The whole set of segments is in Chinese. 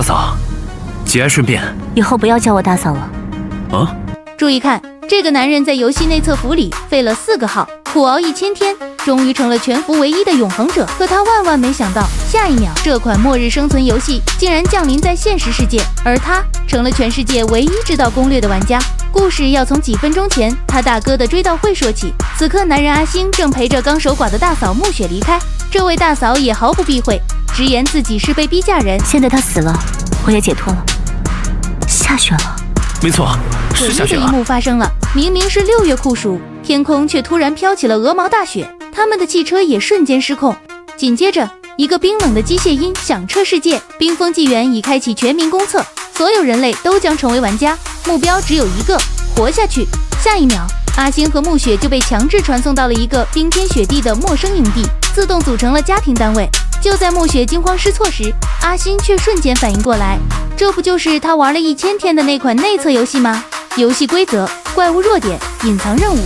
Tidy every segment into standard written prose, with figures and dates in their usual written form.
嫂，节哀顺变。以后不要叫我大嫂了。啊！注意看，这个男人在游戏内测服里费了4个号，苦熬1000天，终于成了全服唯一的永恒者。可他万万没想到，下一秒这款末日生存游戏竟然降临在现实世界，而他成了全世界唯一知道攻略的玩家。故事要从几分钟前他大哥的追悼会说起。此刻男人阿星正陪着刚守寡的大嫂暮雪离开，这位大嫂也毫不避讳，直言自己是被逼嫁人。现在他死了，我也解脱了。下雪了。没错，是下雪了。诡异的一幕发生了，明明是6月酷暑，天空却突然飘起了鹅毛大雪，他们的汽车也瞬间失控。紧接着，一个冰冷的机械音响彻世界，冰封纪元已开启全民公测，所有人类都将成为玩家，目标只有一个，活下去。下一秒，阿星和暮雪就被强制传送到了一个冰天雪地的陌生营地，自动组成了家庭单位。就在暮雪惊慌失措时，阿星却瞬间反应过来，这不就是他玩了1000天的那款内测游戏吗？游戏规则、怪物弱点、隐藏任务，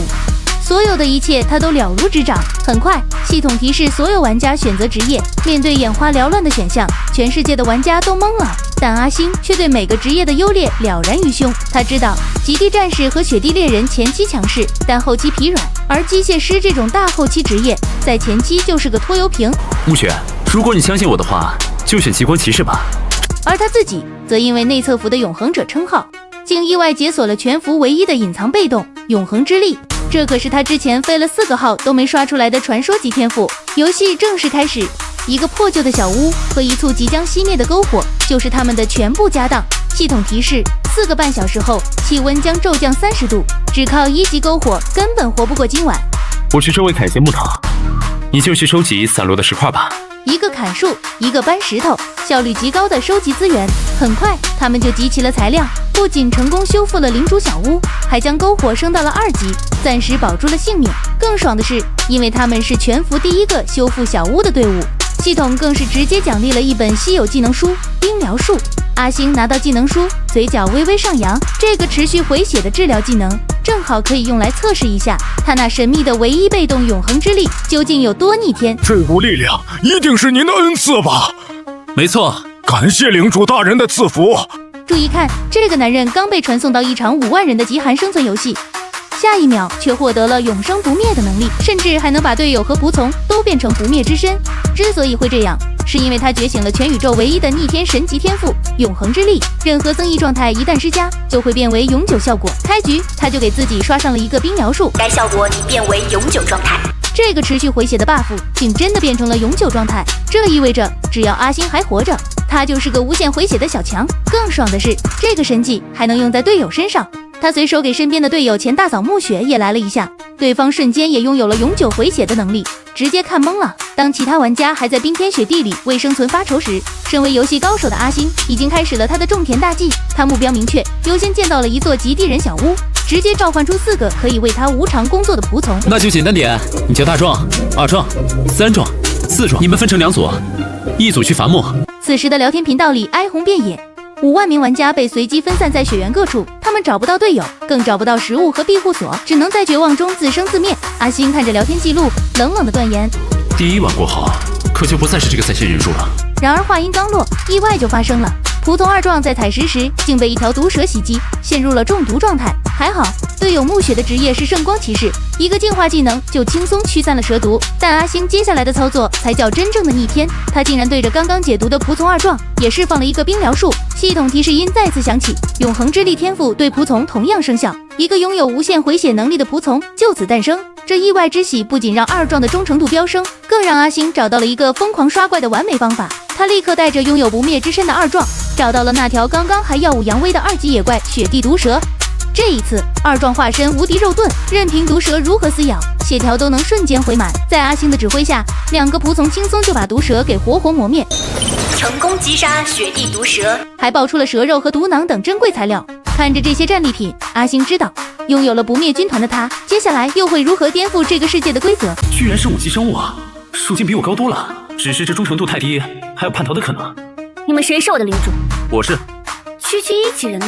所有的一切他都了如指掌。很快，系统提示所有玩家选择职业。面对眼花缭乱的选项，全世界的玩家都懵了，但阿星却对每个职业的优劣了然于胸。他知道极地战士和雪地猎人前期强势，但后期疲软，而机械师这种大后期职业在前期就是个拖油瓶。暮雪，如果你相信我的话，就选极光骑士吧。而他自己则因为内测服的永恒者称号，竟意外解锁了全服唯一的隐藏被动永恒之力。这可是他之前费了4个号都没刷出来的传说级天赋。游戏正式开始，一个破旧的小屋和一簇即将熄灭的篝火就是他们的全部家当。系统提示，4个半小时后气温将骤降30度，只靠1级篝火根本活不过今晚。我去周围砍些木头，你就去收集散落的石块吧。一个砍树，一个搬石头，效率极高的收集资源。很快，他们就集齐了材料，不仅成功修复了领主小屋，还将篝火升到了2级，暂时保住了性命。更爽的是，因为他们是全服第一个修复小屋的队伍，系统更是直接奖励了一本稀有技能书冰疗术。阿星拿到技能书，嘴角微微上扬，这个持续回血的治疗技能正好可以用来测试一下他那神秘的唯一被动永恒之力究竟有多逆天。这股力量一定是您的恩赐吧？没错，感谢领主大人的赐福。注意看，这个男人刚被传送到一场5万人的极寒生存游戏，下一秒却获得了永生不灭的能力，甚至还能把队友和仆从都变成不灭之身。之所以会这样，是因为他觉醒了全宇宙唯一的逆天神级天赋永恒之力，任何增益状态一旦施加，就会变为永久效果。开局他就给自己刷上了一个冰疗术，该效果已变为永久状态。这个持续回血的 buff 竟真的变成了永久状态，这意味着只要阿星还活着，他就是个无限回血的小强。更爽的是，这个神技还能用在队友身上。他随手给身边的队友前大嫂暮雪也来了一下，对方瞬间也拥有了永久回血的能力，直接看懵了。当其他玩家还在冰天雪地里为生存发愁时，身为游戏高手的阿星已经开始了他的种田大计。他目标明确，优先建造了一座极地人小屋，直接召唤出4个可以为他无偿工作的仆从。那就简单点，你叫大壮、二壮、3壮、4壮，你们分成2组，一组去伐木。此时的聊天频道里哀鸿遍野，5万名玩家被随机分散在雪原各处，他们找不到队友，更找不到食物和庇护所，只能在绝望中自生自灭。阿星看着聊天记录，冷冷的断言：第1晚过后，可就不再是这个在线人数了。然而话音刚落，意外就发生了。仆从2壮在采石时竟被一条毒蛇袭击，陷入了中毒状态。还好队友暮雪的职业是圣光骑士，一个净化技能就轻松驱散了蛇毒。但阿星接下来的操作才叫真正的逆天，他竟然对着刚刚解毒的仆从2壮也释放了一个冰疗术。系统提示音再次响起，永恒之力天赋对仆从同样生效，一个拥有无限回血能力的仆从就此诞生。这意外之喜不仅让2壮的忠诚度飙升，更让阿星找到了一个疯狂刷怪的完美方法。他立刻带着拥有不灭之身的2壮，找到了那条刚刚还耀武扬威的2级野怪雪地毒蛇。这一次2壮化身无敌肉盾，任凭毒蛇如何撕咬，血条都能瞬间回满。在阿星的指挥下，2个仆从轻松就把毒蛇给活活磨灭，成功击杀雪地毒蛇，还爆出了蛇肉和毒囊等珍贵材料。看着这些战利品，阿星知道拥有了不灭军团的他，接下来又会如何颠覆这个世界的规则。居然是5级生物啊，属性比我高多了，只是这忠诚度太低，还有叛逃的可能。你们谁是我的领主？我是区区1级人类，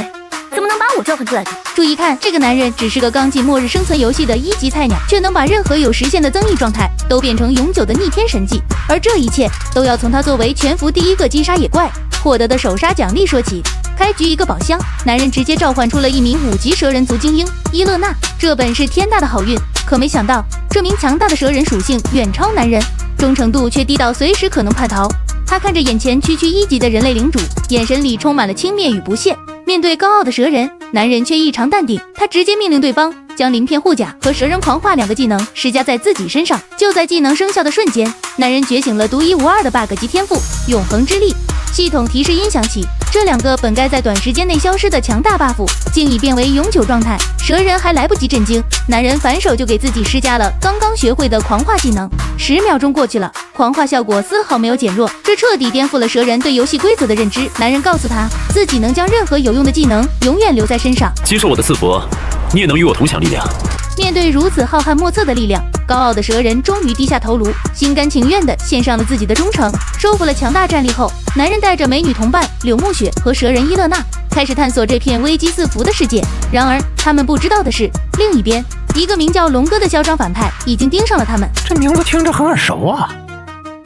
怎么能把我召唤出来的？注意看，这个男人只是个刚进末日生存游戏的1级菜鸟，却能把任何有实现的增益状态都变成永久的逆天神技，而这一切都要从他作为全服第1个击杀野怪获得的首杀奖励说起。开局一个宝箱，男人直接召唤出了一名5级蛇人族精英伊勒娜，这本是天大的好运。可没想到，这名强大的蛇人属性远超男人，忠诚度却低到随时可能叛逃。他看着眼前区区1级的人类领主，眼神里充满了轻蔑与不屑。面对高傲的蛇人，男人却异常淡定，他直接命令对方将鳞片护甲和蛇人狂化2个技能施加在自己身上。就在技能生效的瞬间，男人觉醒了独一无二的 bug 级天赋永恒之力。系统提示音响起，这2个本该在短时间内消失的强大 buff 竟已变为永久状态。蛇人还来不及震惊，男人反手就给自己施加了刚刚学会的狂化技能。10秒钟过去了，狂化效果丝毫没有减弱，这彻底颠覆了蛇人对游戏规则的认知。男人告诉他，自己能将任何有用的技能永远留在身上。接受我的赐福，你也能与我同享力量。面对如此浩瀚莫测的力量，高傲的蛇人终于低下头颅，心甘情愿地献上了自己的忠诚。收服了强大战力后，男人带着美女同伴柳木雪和蛇人伊勒娜开始探索这片危机四伏的世界。然而他们不知道的是，另一边一个名叫龙哥的嚣张反派已经盯上了他们。这名字听着很耳熟啊，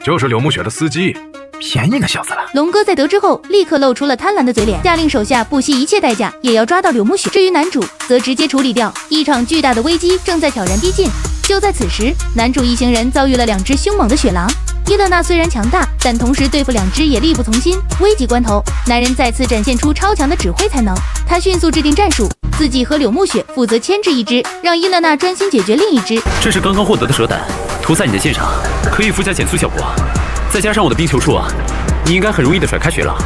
就是柳木雪的司机。便宜那小子了。龙哥在得知后，立刻露出了贪婪的嘴脸，下令手下不惜一切代价也要抓到柳木雪。至于男主，则直接处理掉。一场巨大的危机正在悄然逼近。就在此时，男主一行人遭遇了2只凶猛的雪狼。伊勒娜虽然强大，但同时对付2只也力不从心。危急关头，男人再次展现出超强的指挥才能，他迅速制定战术，自己和柳木雪负责牵制一只，让伊勒娜专心解决另一只。这是刚刚获得的蛇胆，涂在你的线上，可以附加减速效果。再加上我的冰球术啊，你应该很容易的甩开雪狼。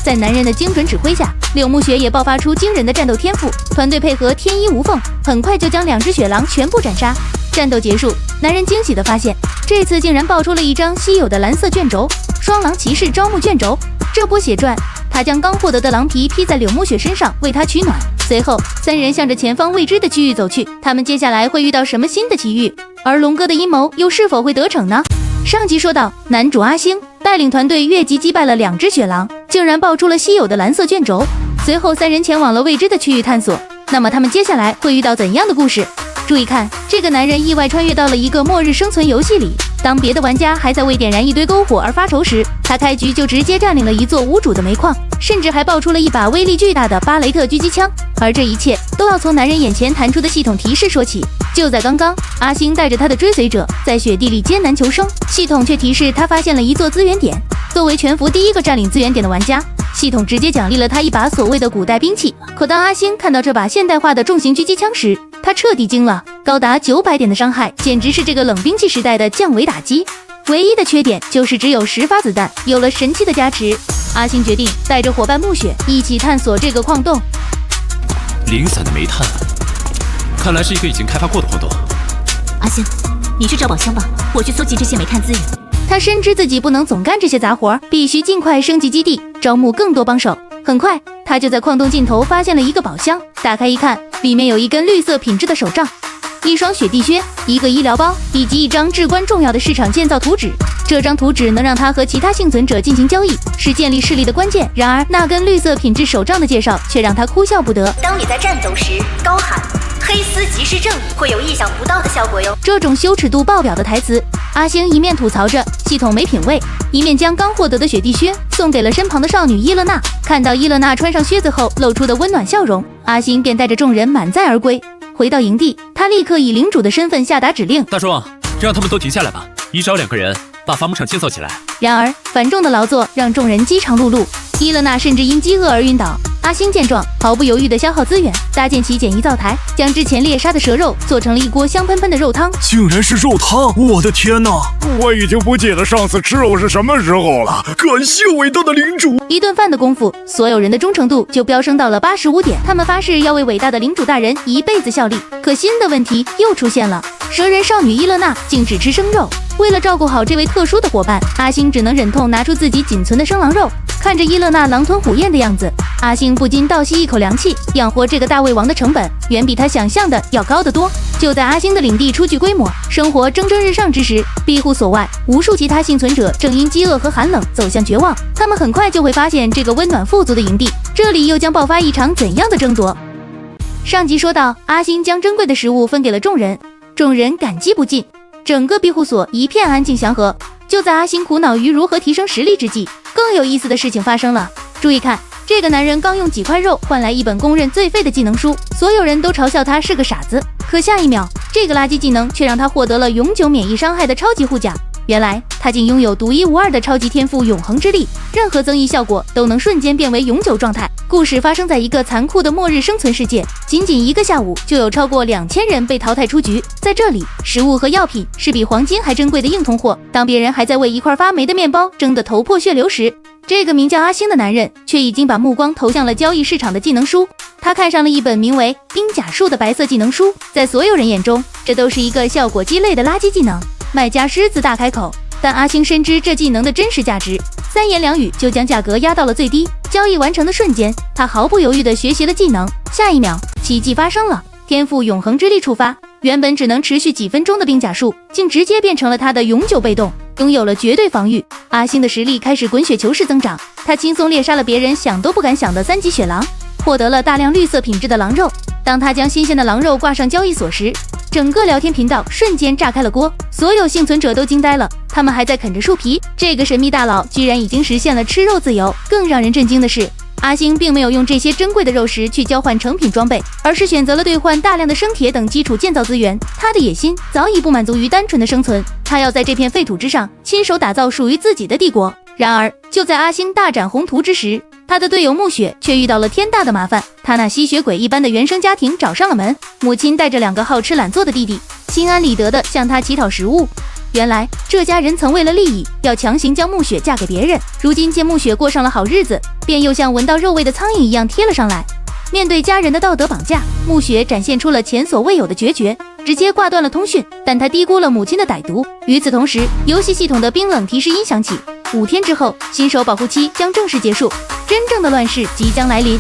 在男人的精准指挥下，柳木雪也爆发出惊人的战斗天赋，团队配合天衣无缝，很快就将2只雪狼全部斩杀。战斗结束，男人惊喜地发现，这次竟然爆出了一张稀有的蓝色卷轴——双狼骑士招募卷轴。这波血赚，他将刚获得的狼皮披在柳木雪身上，为她取暖。随后，3人向着前方未知的区域走去，他们接下来会遇到什么新的奇遇？而龙哥的阴谋又是否会得逞呢？上集说到，男主阿星带领团队越级击败了2只雪狼，竟然爆出了稀有的蓝色卷轴。随后3人前往了未知的区域探索，那么他们接下来会遇到怎样的故事？注意看，这个男人意外穿越到了一个末日生存游戏里。当别的玩家还在为点燃一堆篝火而发愁时，他开局就直接占领了一座无主的煤矿，甚至还爆出了一把威力巨大的巴雷特狙击枪。而这一切都要从男人眼前弹出的系统提示说起。就在刚刚，阿星带着他的追随者在雪地里艰难求生，系统却提示他发现了一座资源点。作为全服第1个占领资源点的玩家，系统直接奖励了他一把所谓的古代兵器。可当阿星看到这把现代化的重型狙击枪时，他彻底惊了，高达900点的伤害，简直是这个冷兵器时代的降维打击。唯一的缺点就是只有10发子弹。有了神器的加持，阿星决定带着伙伴木雪一起探索这个矿洞。零散的煤炭，看来是一个已经开发过的矿洞。阿星，你去找宝箱吧，我去搜集这些煤炭资源。他深知自己不能总干这些杂活，必须尽快升级基地，招募更多帮手。很快，他就在矿洞尽头发现了一个宝箱，打开一看，里面有一根绿色品质的手杖、一双雪地靴、一个医疗包，以及一张至关重要的市场建造图纸。这张图纸能让他和其他幸存者进行交易，是建立势力的关键。然而，那根绿色品质手杖的介绍却让他哭笑不得。当你在战斗时高喊“黑丝即是正义”，会有意想不到的效果哟。这种羞耻度爆表的台词，阿星一面吐槽着系统没品位，一面将刚获得的雪地靴送给了身旁的少女伊勒娜。看到伊勒娜穿上靴子后露出的温暖笑容，阿星便带着众人满载而归。回到营地，他立刻以领主的身份下达指令：大壮，让他们都停下来吧，你找2个人把伐木场建造起来。然而繁重的劳作让众人饥肠辘辘，伊勒娜甚至因饥饿而晕倒。阿星见状，毫不犹豫地消耗资源，搭建起简易灶台，将之前猎杀的蛇肉做成了一锅香喷喷的肉汤。竟然是肉汤！我的天哪！我已经不记得上次吃肉是什么时候了。感谢伟大的领主！一顿饭的功夫，所有人的忠诚度就飙升到了85点。他们发誓要为伟大的领主大人一辈子效力。可新的问题又出现了，蛇人少女伊勒娜竟只吃生肉。为了照顾好这位特殊的伙伴，阿星只能忍痛拿出自己仅存的生狼肉。看着伊勒娜狼吞虎咽的样子，阿星不禁倒吸一口凉气。养活这个大胃王的成本远比他想象的要高得多。就在阿星的领地初具规模，生活蒸蒸日上之时，庇护所外，无数其他幸存者正因饥饿和寒冷走向绝望。他们很快就会发现这个温暖富足的营地，这里又将爆发一场怎样的争夺？上集说到，阿星将珍贵的食物分给了众人，众人感激不尽。整个庇护所一片安静祥和，就在阿星苦恼于如何提升实力之际，更有意思的事情发生了。注意看，这个男人刚用几块肉换来一本公认最废的技能书，所有人都嘲笑他是个傻子。可下一秒，这个垃圾技能却让他获得了永久免疫伤害的超级护甲。原来他竟拥有独一无二的超级天赋永恒之力，任何增益效果都能瞬间变为永久状态。故事发生在一个残酷的末日生存世界，仅仅一个下午就有超过2000人被淘汰出局。在这里，食物和药品是比黄金还珍贵的硬通货。当别人还在为一块发霉的面包争得头破血流时，这个名叫阿星的男人却已经把目光投向了交易市场的技能书。他看上了一本名为《冰甲术》的白色技能书，在所有人眼中，这都是一个效果鸡肋的垃圾技能。卖家狮子大开口，但阿星深知这技能的真实价值，三言两语就将价格压到了最低。交易完成的瞬间，他毫不犹豫地学习了技能。下一秒，奇迹发生了，天赋永恒之力触发，原本只能持续几分钟的冰甲术，竟直接变成了他的永久被动，拥有了绝对防御。阿星的实力开始滚雪球式增长，他轻松猎杀了别人想都不敢想的3级雪狼，获得了大量绿色品质的狼肉。当他将新鲜的狼肉挂上交易所时，整个聊天频道瞬间炸开了锅，所有幸存者都惊呆了，他们还在啃着树皮，这个神秘大佬居然已经实现了吃肉自由。更让人震惊的是，阿星并没有用这些珍贵的肉食去交换成品装备，而是选择了兑换大量的生铁等基础建造资源。他的野心早已不满足于单纯的生存，他要在这片废土之上亲手打造属于自己的帝国。然而，就在阿星大展宏图之时，他的队友暮雪却遇到了天大的麻烦。他那吸血鬼一般的原生家庭找上了门，母亲带着2个好吃懒做的弟弟，心安理得地向他乞讨食物。原来这家人曾为了利益，要强行将暮雪嫁给别人。如今见暮雪过上了好日子，便又像闻到肉味的苍蝇一样贴了上来。面对家人的道德绑架，暮雪展现出了前所未有的决绝，直接挂断了通讯。但他低估了母亲的歹毒。与此同时，游戏系统的冰冷提示音响起，5天之后，新手保护期将正式结束，真正的乱世即将来临。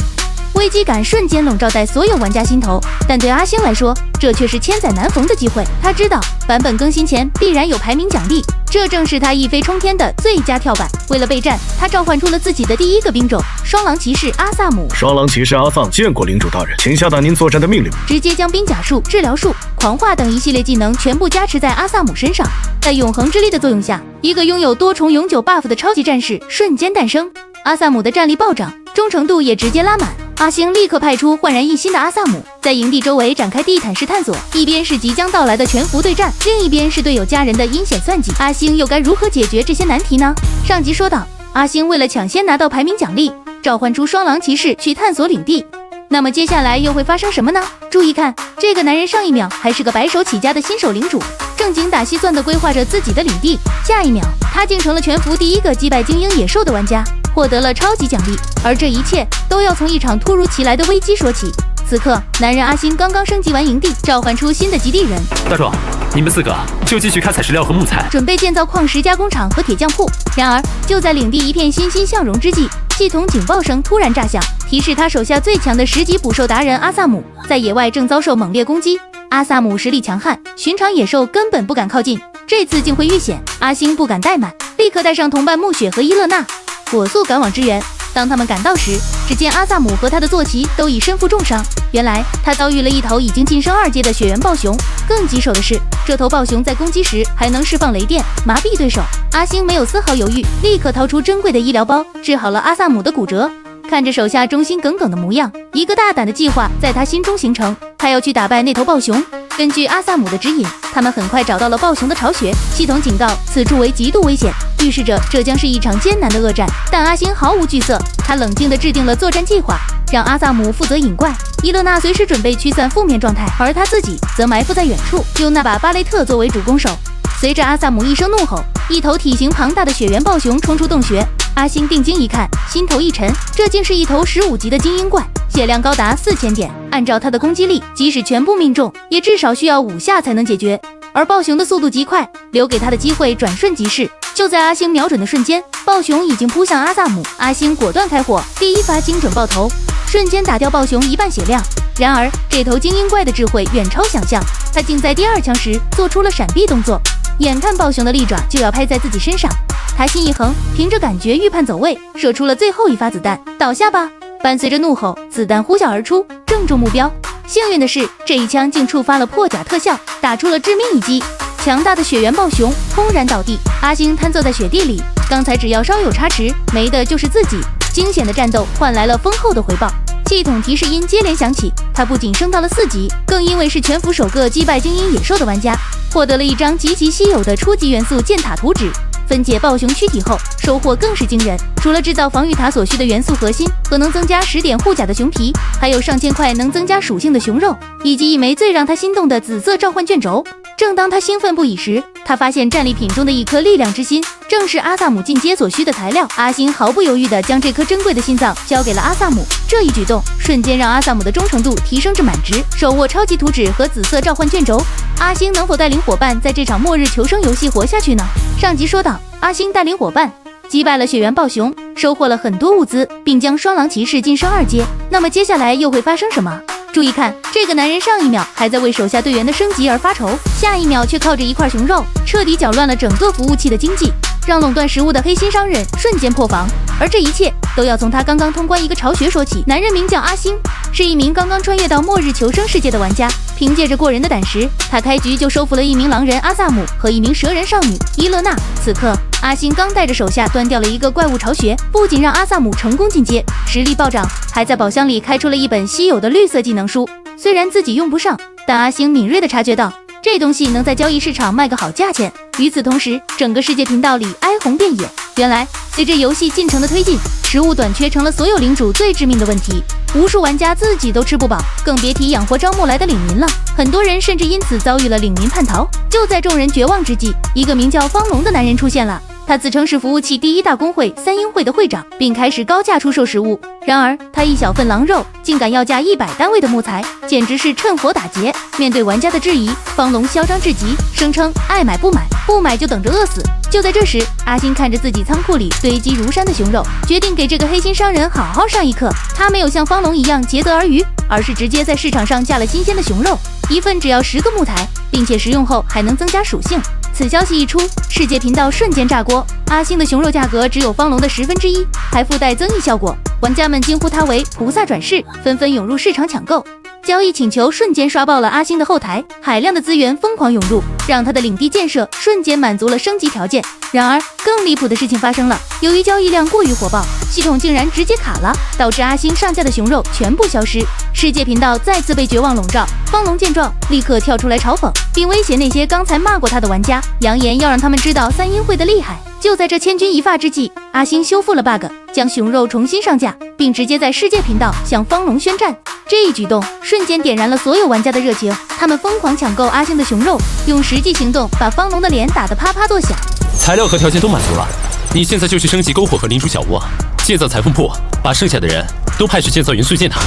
危机感瞬间笼罩在所有玩家心头，但对阿星来说，这却是千载难逢的机会。他知道版本更新前必然有排名奖励，这正是他一飞冲天的最佳跳板。为了备战，他召唤出了自己的第一个兵种——双狼骑士阿萨姆。双狼骑士阿萨，见过领主大人，请下达您作战的命令。直接将冰甲术、治疗术、狂化等一系列技能全部加持在阿萨姆身上。在永恒之力的作用下，一个拥有多重永久 buff 的超级战士瞬间诞生。阿萨姆的战力暴涨，忠诚度也直接拉满。阿星立刻派出焕然一新的阿萨姆，在营地周围展开地毯式探索，一边是即将到来的全服对战，另一边是队友家人的阴险算计。阿星又该如何解决这些难题呢？上集说到，阿星为了抢先拿到排名奖励，召唤出双狼骑士去探索领地。那么接下来又会发生什么呢？注意看，这个男人上一秒还是个白手起家的新手领主，正精打细算地规划着自己的领地，下一秒他竟成了全服第一个击败精英野兽的玩家，获得了超级奖励。而这一切都要从一场突如其来的危机说起。此刻，男人阿星刚刚升级完营地，召唤出新的基地人。大壮，你们4个就继续开采石料和木材，准备建造矿石加工厂和铁匠铺。然而，就在领地一片欣欣向荣之际，系统警报声突然炸响，提示他手下最强的10级捕兽达人阿萨姆在野外正遭受猛烈攻击。阿萨姆实力强悍，寻常野兽根本不敢靠近，这次竟会遇险。阿星不敢怠慢，立刻带上同伴暮雪和伊勒娜，火速赶往支援。当他们赶到时，只见阿萨姆和他的坐骑都已身负重伤。原来他遭遇了一头已经晋升2阶的雪原暴熊。更棘手的是，这头暴熊在攻击时还能释放雷电，麻痹对手。阿星没有丝毫犹豫，立刻掏出珍贵的医疗包，治好了阿萨姆的骨折。看着手下忠心耿耿的模样，一个大胆的计划在他心中形成，他要去打败那头暴熊。根据阿萨姆的指引，他们很快找到了暴熊的巢穴。系统警告，此处为极度危险，预示着这将是一场艰难的恶战。但阿星毫无惧色，他冷静地制定了作战计划，让阿萨姆负责引怪，伊勒娜随时准备驱散负面状态，而他自己则埋伏在远处，用那把巴雷特作为主攻手。随着阿萨姆一声怒吼，一头体型庞大的雪原暴熊冲出洞穴。阿星定睛一看，心头一沉，这竟是一头15级的精英怪，血量高达4000点。按照他的攻击力，即使全部命中，也至少需要5下才能解决。而暴熊的速度极快，留给他的机会转瞬即逝。就在阿星瞄准的瞬间，暴熊已经扑向阿萨姆，阿星果断开火，第一发精准爆头，瞬间打掉暴熊1半血量。然而这头精英怪的智慧远超想象，他竟在第2枪时做出了闪避动作，眼看暴熊的利爪就要拍在自己身上，他心一横，凭着感觉预判走位，射出了最后一发子弹。倒下吧！伴随着怒吼，子弹呼啸而出，正中目标。幸运的是，这一枪竟触发了破甲特效，打出了致命一击。强大的雪原暴熊轰然倒地，阿星瘫坐在雪地里。刚才只要稍有差池，没的就是自己。惊险的战斗换来了丰厚的回报。系统提示音接连响起，他不仅升到了4级，更因为是全服首个击败精英野兽的玩家，获得了一张极其稀有的初级元素箭塔图纸。分解暴熊躯体后，收获更是惊人。除了制造防御塔所需的元素核心和能增加10点护甲的熊皮，还有上千块能增加属性的熊肉，以及一枚最让他心动的紫色召唤卷轴。正当他兴奋不已时，他发现战利品中的一颗力量之心正是阿萨姆进阶所需的材料。阿星毫不犹豫地将这颗珍贵的心脏交给了阿萨姆，这一举动瞬间让阿萨姆的忠诚度提升至满值。手握超级图纸和紫色召唤卷轴，阿星能否带领伙伴在这场末日求生游戏活下去呢？上集说到，阿星带领伙伴击败了雪原暴熊，收获了很多物资，并将双狼骑士晋升2阶。那么接下来又会发生什么？注意看，这个男人上一秒还在为手下队员的升级而发愁，下一秒却靠着一块熊肉彻底搅乱了整个服务器的经济，让垄断食物的黑心商人瞬间破防。而这一切都要从他刚刚通关一个巢穴说起。男人名叫阿星，是一名刚刚穿越到末日求生世界的玩家。凭借着过人的胆识，他开局就收服了一名狼人阿萨姆和一名蛇人少女伊勒娜。此刻，阿星刚带着手下端掉了一个怪物巢穴，不仅让阿萨姆成功进阶，实力暴涨，还在宝箱里开出了一本稀有的绿色技能书。虽然自己用不上，但阿星敏锐地察觉到，这东西能在交易市场卖个好价钱。与此同时，整个世界频道里哀鸿遍野。原来，随着游戏进程的推进，食物短缺成了所有领主最致命的问题。无数玩家自己都吃不饱，更别提养活招募来的领民了。很多人甚至因此遭遇了领民叛逃。就在众人绝望之际，一个名叫方龙的男人出现了。他自称是服务器第1大公会三鹰会的会长，并开始高价出售食物。然而，他一小份狼肉竟敢要价100单位的木材，简直是趁火打劫。面对玩家的质疑，方龙嚣张至极，声称爱买不买，不买就等着饿死。就在这时，阿星看着自己仓库里堆积如山的熊肉，决定给这个黑心商人好好上一课。他没有像方龙一样竭泽而渔，而是直接在市场上架了新鲜的熊肉，一份只要10个木材，并且食用后还能增加属性。此消息一出，世界频道瞬间炸锅。阿星的熊肉价格只有方龙的1/10，还附带增益效果。玩家们惊呼他为菩萨转世，纷纷涌入市场抢购。交易请求瞬间刷爆了阿星的后台，海量的资源疯狂涌入，让他的领地建设瞬间满足了升级条件。然而，更离谱的事情发生了，由于交易量过于火爆，系统竟然直接卡了，导致阿星上架的熊肉全部消失。世界频道再次被绝望笼罩。方龙见状，立刻跳出来嘲讽，并威胁那些刚才骂过他的玩家，扬言要让他们知道三鹰会的厉害。就在这千钧一发之际，阿星修复了 bug， 将熊肉重新上架，并直接在世界频道向方龙宣战。这一举动瞬间点燃了所有玩家的热情，他们疯狂抢购阿星的熊肉，用实际行动把方龙的脸打得啪啪作响。材料和条件都满足了，你现在就去升级篝火和领主小窝，建造裁缝铺，把剩下的人都派去建造元素箭塔。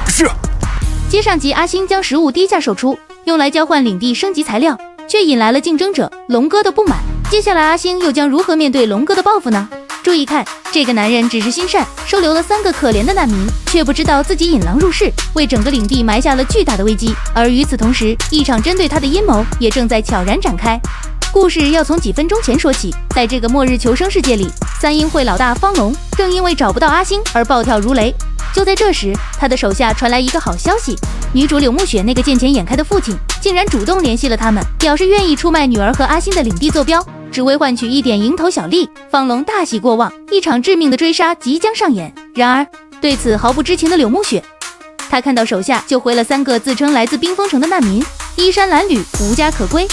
是。接上集，阿星将食物低价售出，用来交换领地升级材料，却引来了竞争者龙哥的不满。接下来，阿星又将如何面对龙哥的报复呢？注意看，这个男人只是心善，收留了3个可怜的难民，却不知道自己引狼入室，为整个领地埋下了巨大的危机。而与此同时，一场针对他的阴谋也正在悄然展开。故事要从几分钟前说起，在这个末日求生世界里，三鹰会老大方龙正因为找不到阿星而暴跳如雷。就在这时，他的手下传来一个好消息，女主柳木雪那个见钱眼开的父亲竟然主动联系了他们，表示愿意出卖女儿和阿星的领地坐标，只为换取一点蝇头小利。方龙大喜过望，一场致命的追杀即将上演。然而，对此毫不知情的柳木雪，他看到手下救回了3个自称来自冰封城的难民，衣衫褴褛，无家可归。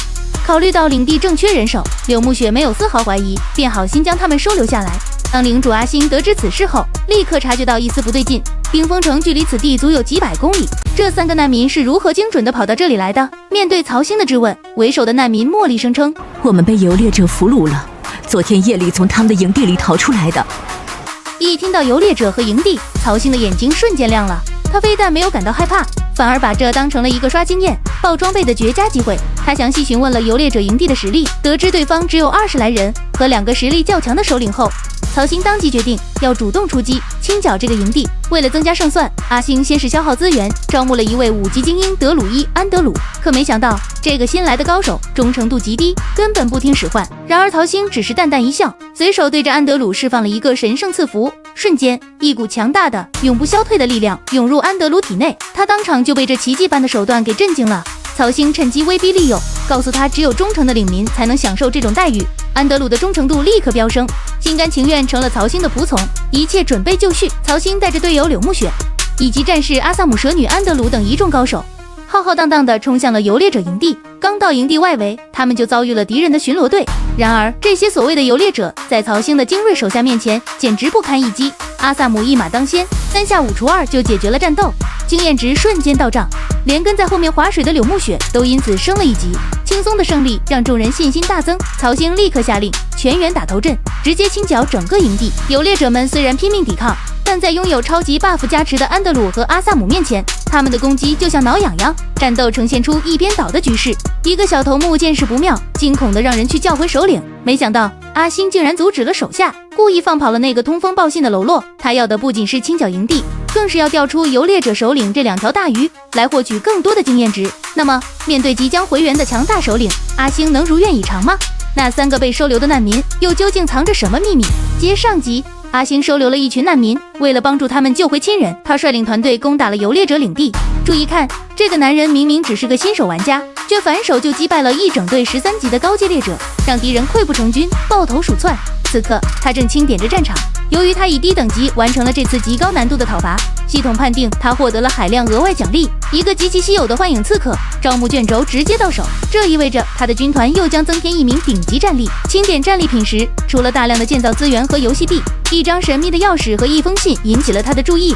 考虑到领地正缺人手，柳木雪没有丝毫怀疑，便好心将他们收留下来。当领主阿星得知此事后，立刻察觉到一丝不对劲。冰封城距离此地足有几百公里，这3个难民是如何精准地跑到这里来的？面对曹星的质问，为首的难民茉莉声称：“我们被游猎者俘虏了，昨天夜里从他们的营地里逃出来的。”一听到游猎者和营地，曹星的眼睛瞬间亮了。他非但没有感到害怕，反而把这当成了一个刷经验、爆装备的绝佳机会。他详细询问了游猎者营地的实力，得知对方只有20来人和2个实力较强的首领后，曹星当即决定要主动出击，清剿这个营地。为了增加胜算，阿星先是消耗资源，招募了一位5级精英德鲁伊安德鲁。可没想到，这个新来的高手忠诚度极低，根本不听使唤。然而曹星只是淡淡一笑，随手对着安德鲁释放了一个神圣赐福。瞬间，一股强大的、永不消退的力量涌入安德鲁体内，他当场就被这奇迹般的手段给震惊了。曹星趁机威逼利诱，告诉他只有忠诚的领民才能享受这种待遇。安德鲁的忠诚度立刻飙升，心甘情愿成了曹兴的仆从，一切准备就绪。曹兴带着队友柳木雪以及战士阿萨姆蛇女安德鲁等一众高手，浩浩荡荡地冲向了游猎者营地。刚到营地外围，他们就遭遇了敌人的巡逻队。然而，这些所谓的游猎者在曹兴的精锐手下面前，简直不堪一击。阿萨姆一马当先，3下5除2就解决了战斗，经验值瞬间到账，连跟在后面划水的柳木雪都因此升了一级。轻松的胜利让众人信心大增，曹兴立刻下令全员打头阵，直接清剿整个营地。游猎者们虽然拼命抵抗，但在拥有超级 buff 加持的安德鲁和阿萨姆面前，他们的攻击就像挠痒痒，战斗呈现出一边倒的局势。一个小头目见势不妙，惊恐的让人去叫回首领，没想到阿星竟然阻止了手下，故意放跑了那个通风报信的喽啰。他要的不仅是清剿营地，更是要调出游猎者首领这2条大鱼，来获取更多的经验值。那么，面对即将回援的强大首领，阿星能如愿以偿吗？那3个被收留的难民又究竟藏着什么秘密？接上集，阿星收留了一群难民，为了帮助他们救回亲人，他率领团队攻打了游猎者领地。注意看，这个男人明明只是个新手玩家，却反手就击败了一整队13级的高阶猎者，让敌人溃不成军，抱头鼠窜。此刻他正清点着战场，由于他以低等级完成了这次极高难度的讨伐，系统判定他获得了海量额外奖励，一个极其稀有的幻影刺客，招募卷轴直接到手。这意味着他的军团又将增添1名顶级战力。清点战利品时，除了大量的建造资源和游戏币，一张神秘的钥匙和一封信引起了他的注意。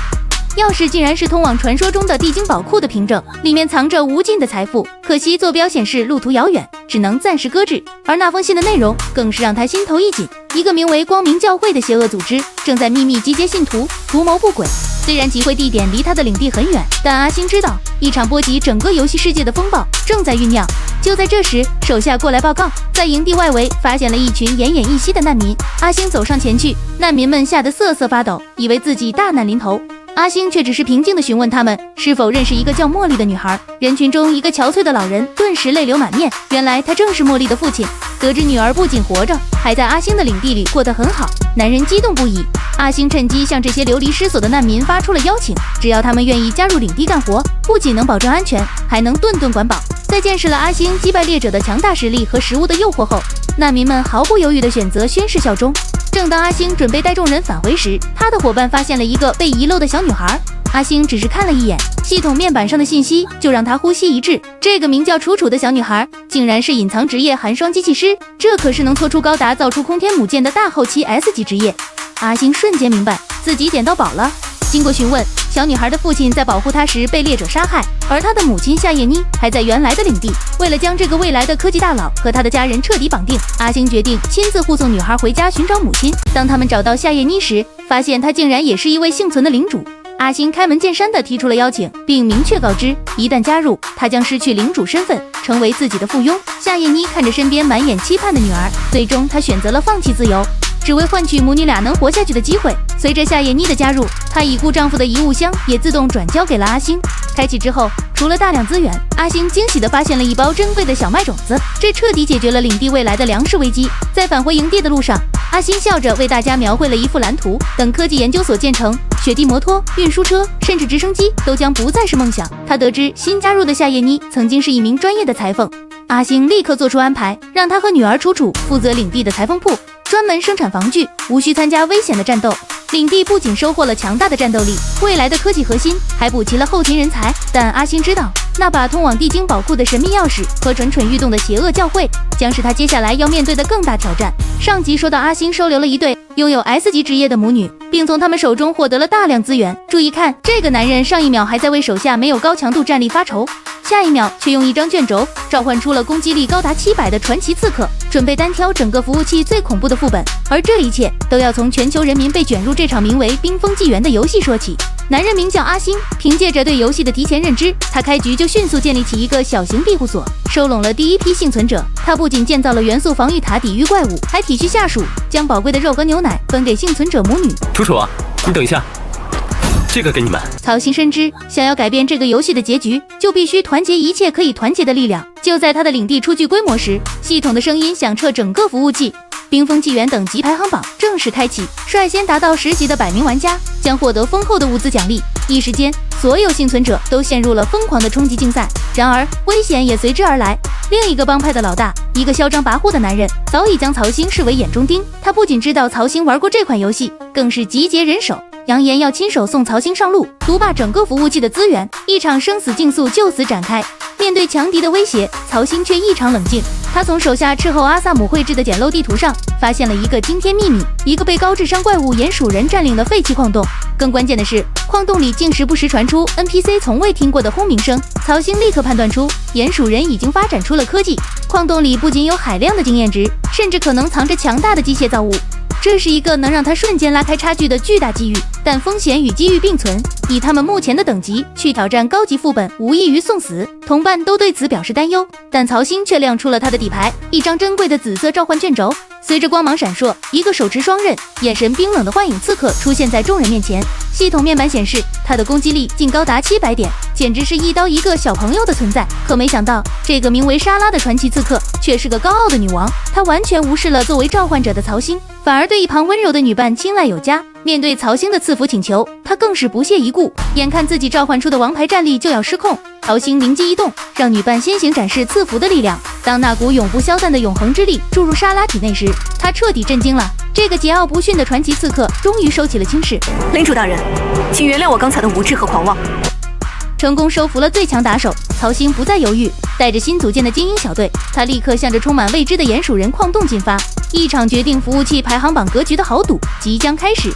钥匙竟然是通往传说中的地精宝库的凭证，里面藏着无尽的财富，可惜坐标显示路途遥远，只能暂时搁置。而那封信的内容更是让他心头一紧，一个名为光明教会的邪恶组织正在秘密集结信徒，图谋不轨。虽然集会地点离他的领地很远，但阿星知道一场波及整个游戏世界的风暴正在酝酿。就在这时，手下过来报告，在营地外围发现了一群奄奄一息的难民。阿星走上前去，难民们吓得瑟瑟发抖，以为自己大难临头。阿星却只是平静地询问他们是否认识一个叫茉莉的女孩。人群中一个憔悴的老人顿时泪流满面，原来他正是茉莉的父亲。得知女儿不仅活着，还在阿星的领地里过得很好，男人激动不已。阿星趁机向这些流离失所的难民发出了邀请，只要他们愿意加入领地干活，不仅能保证安全，还能顿顿管饱。在见识了阿星击败猎者的强大实力和食物的诱惑后，难民们毫不犹豫地选择宣誓效忠。正当阿星准备带众人返回时，他的伙伴发现了一个被遗漏的小女孩。阿星只是看了一眼系统面板上的信息，就让他呼吸一滞。这个名叫楚楚的小女孩，竟然是隐藏职业寒霜机器师，这可是能搓出高达造出空天母舰的大后期 S 级职业。阿星瞬间明白自己捡到宝了。经过询问，小女孩的父亲在保护她时被猎者杀害，而她的母亲夏夜妮还在原来的领地。为了将这个未来的科技大佬和他的家人彻底绑定，阿星决定亲自护送女孩回家寻找母亲。当他们找到夏夜妮时，发现她竟然也是一位幸存的领主。阿星开门见山地提出了邀请，并明确告知，一旦加入，他将失去领主身份，成为自己的附庸。夏夜妮看着身边满眼期盼的女儿，最终她选择了放弃自由，只为换取母女俩能活下去的机会。随着夏夜妮的加入，她已故丈夫的遗物箱也自动转交给了阿星。开启之后，除了大量资源，阿星惊喜地发现了一包珍贵的小麦种子，这彻底解决了领地未来的粮食危机。在返回营地的路上，阿星笑着为大家描绘了一幅蓝图，等科技研究所建成，雪地摩托、运输车，甚至直升机都将不再是梦想。他得知新加入的夏夜妮曾经是一名专业的裁缝，阿星立刻做出安排，让他和女儿楚楚负责领地的裁缝铺，专门生产防具，无需参加危险的战斗。领地不仅收获了强大的战斗力，未来的科技核心，还补齐了后勤人才。但阿星知道，那把通往地精宝库的神秘钥匙和蠢蠢欲动的邪恶教会，将是他接下来要面对的更大挑战。上集说到，阿星收留了一对拥有 S 级职业的母女，并从他们手中获得了大量资源。注意看，这个男人上一秒还在为手下没有高强度战力发愁，下一秒却用一张卷轴召唤出了攻击力高达700的传奇刺客，准备单挑整个服务器最恐怖的副本。而这一切都要从全球人民被卷入这场名为《冰封纪元》的游戏说起。男人名叫阿星，凭借着对游戏的提前认知，他开局就迅速建立起一个小型庇护所，收拢了第一批幸存者。他不仅建造了元素防御塔抵御怪物，还体恤下属，将宝贵的肉和牛奶分给幸存者母女。楚楚，你等一下，这个给你们。曹星深知，想要改变这个游戏的结局，就必须团结一切可以团结的力量。就在他的领地初具规模时，系统的声音响彻整个服务器。冰封纪元等级排行榜正式开启，率先达到10级的100名玩家将获得丰厚的物资奖励。一时间，所有幸存者都陷入了疯狂的冲击竞赛。然而，危险也随之而来。另一个帮派的老大，一个嚣张跋扈的男人，早已将曹兴视为眼中钉。他不仅知道曹兴玩过这款游戏，更是集结人手，扬言要亲手送曹兴上路，独霸整个服务器的资源。一场生死竞速就此展开。面对强敌的威胁，曹兴却异常冷静。他从手下斥候阿萨姆绘制的简陋地图上发现了一个惊天秘密，一个被高智商怪物鼹鼠人占领的废弃矿洞。更关键的是，矿洞里竟时不时传出 NPC 从未听过的轰鸣声。曹兴立刻判断出，鼹鼠人已经发展出了科技。矿洞里不仅有海量的经验值，甚至可能藏着强大的机械造物。这是一个能让他瞬间拉开差距的巨大机遇，但风险与机遇并存。以他们目前的等级去挑战高级副本，无异于送死。同伴都对此表示担忧，但曹兴却亮出了他的底牌，一张珍贵的紫色召唤卷轴。随着光芒闪烁，一个手持双刃、眼神冰冷的幻影刺客出现在众人面前。系统面板显示，他的攻击力竟高达700点，简直是一刀一个小朋友的存在。可没想到，这个名为莎拉的传奇刺客却是个高傲的女王。她完全无视了作为召唤者的曹兴，反而对一旁温柔的女伴青睐有加。面对曹兴的赐福请求，他更是不屑一顾。眼看自己召唤出的王牌战力就要失控，曹兴灵机一动，让女伴先行展示赐福的力量。当那股永不消散的永恒之力注入莎拉体内时，他彻底震惊了。这个桀骜不驯的传奇刺客终于收起了轻视。领主大人，请原谅我刚才的无知和狂妄。成功收服了最强打手，曹兴不再犹豫，带着新组建的精英小队，他立刻向着充满未知的鼹鼠人矿洞进发。一场决定服务器排行榜格局的豪赌即将开始。